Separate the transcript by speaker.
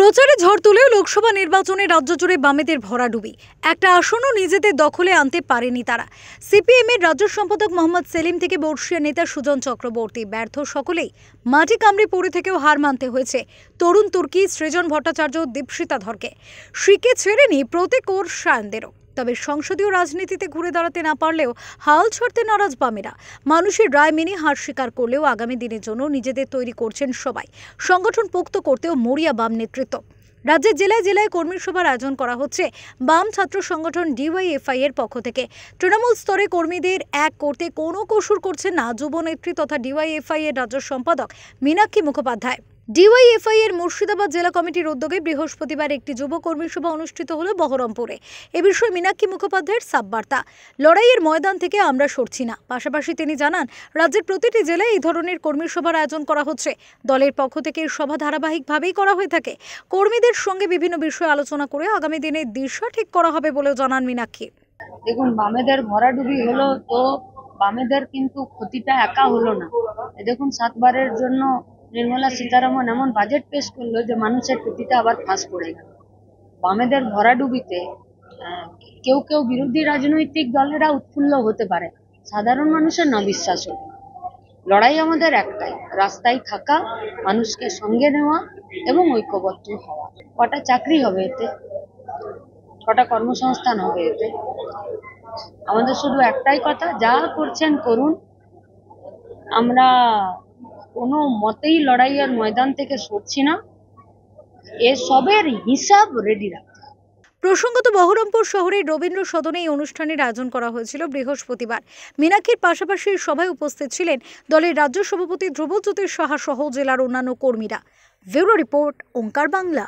Speaker 1: প্রচারে ঝড় তুলেও লোকসভা নির্বাচনে রাজ্য জুড়ে বামেদের ভরাডুবি। একটা আসনও নিজেদের দখলে আনতে পারেনি তারা। সিপিএমের রাজ্য সম্পাদক মোহাম্মদ সেলিম থেকে বর্ষীয় নেতা সুজন চক্রবর্তী, ব্যর্থ সকলেই। মাটি কামড়ে পড়ে থেকেও হার মানতে হয়েছে তরুণ তুর্কি, সৃজন ভট্টাচার্য, দীপশিতা ধরকে। শ্রীকে ছেড়েনি প্রতীক ওর সায়নদেরও। তবে সংসদীয় রাজনীতিতে ঘুরে দাঁড়াতে না পারলেও হাল ছাড়তে নারাজ বামেরা। মানুষের রায় মেনে হার স্বীকার করলেও আগামী দিনের জন্য নিজেদের তৈরি করছেন সবাই। সংগঠন পোক্ত করতেও মরিয়া বাম নেতৃত্ব। রাজ্যের জেলায় জেলায় কর্মী সভার আয়োজন করা হচ্ছে বাম ছাত্র সংগঠন ডিওয়াইএফআই এর পক্ষ থেকে। তৃণমূল স্তরে কর্মীদের এক করতে কোনো কসুর করছেন না যুবনেত্রী তথা ডিওয়াইএফআই এর রাজ্য সম্পাদক মীনাক্ষী মুখোপাধ্যায়। ডিওয়াইএফআই এর মুর্শিদাবাদ জেলা কমিটির উদ্যোগে বৃহস্পতিবার একটি যুব কর্মী সভা অনুষ্ঠিত হলো বহরমপুরে। এ বিষয়ে মীনাক্ষী মুখোপাধ্যায়ের সাববার্তা, লড়াইয়ের ময়দান থেকে আমরা সরছি না। পাশাপাশি তিনি জানান, রাজ্যের প্রতিটি জেলায় এই ধরনের কর্মী সভার আয়োজন করা হচ্ছে। দলের পক্ষ থেকে এই সভা ধারাবাহিকভাবেই করা হয়ে থাকে। কর্মীদের সঙ্গে বিভিন্ন বিষয়ে আলোচনা করে আগামী দিনে দিশা ঠিক করা হবে বলেও জানান মীনাক্ষী।
Speaker 2: দেখুন, বামেদের ভরাডুবি হলো তো বামেদের কিন্তু ক্ষতিটা একা হলো না। দেখুন, 7 বারের জন্য নির্মলা সীতারামন এমন বাজেট পেশ করলো যে মানুষের টুপিটা আবার ফাঁস পড়ে গেল। বামেদের ভরাডুবিতে কেউ কেউ বিরোধী রাজনৈতিক দলেরা উৎফুল্ল হতে পারে, সাধারণ মানুষের না বিশ্বাস হবে। লড়াই আমাদের একটাই, রাস্তায় থাকা, মানুষকে সঙ্গে নেওয়া এবং ঐক্যবদ্ধ হওয়া। কটা চাকরি হবে এতে, কটা কর্মসংস্থান হবে এতে? আমাদের শুধু একটাই কথা, যা করছেন করুন। আমরা কোনো মতেই লড়াইয়ের ময়দান থেকে সরছি না। এসবের হিসাব রেডি রাখতে।
Speaker 1: প্রসঙ্গত, বহরমপুর শহরের রবীন্দ্র সদনে এই অনুষ্ঠানের আয়োজন করা হয়েছিল বৃহস্পতিবার। মীনাক্ষীর পাশাপাশি সভায় উপস্থিত ছিলেন দলের রাজ্য সভাপতি ধ্রুবজ্যোতি সাহা সহ জেলার অন্যান্য কর্মীরা। ব্যুরো রিপোর্ট, ওঙ্কার বাংলা।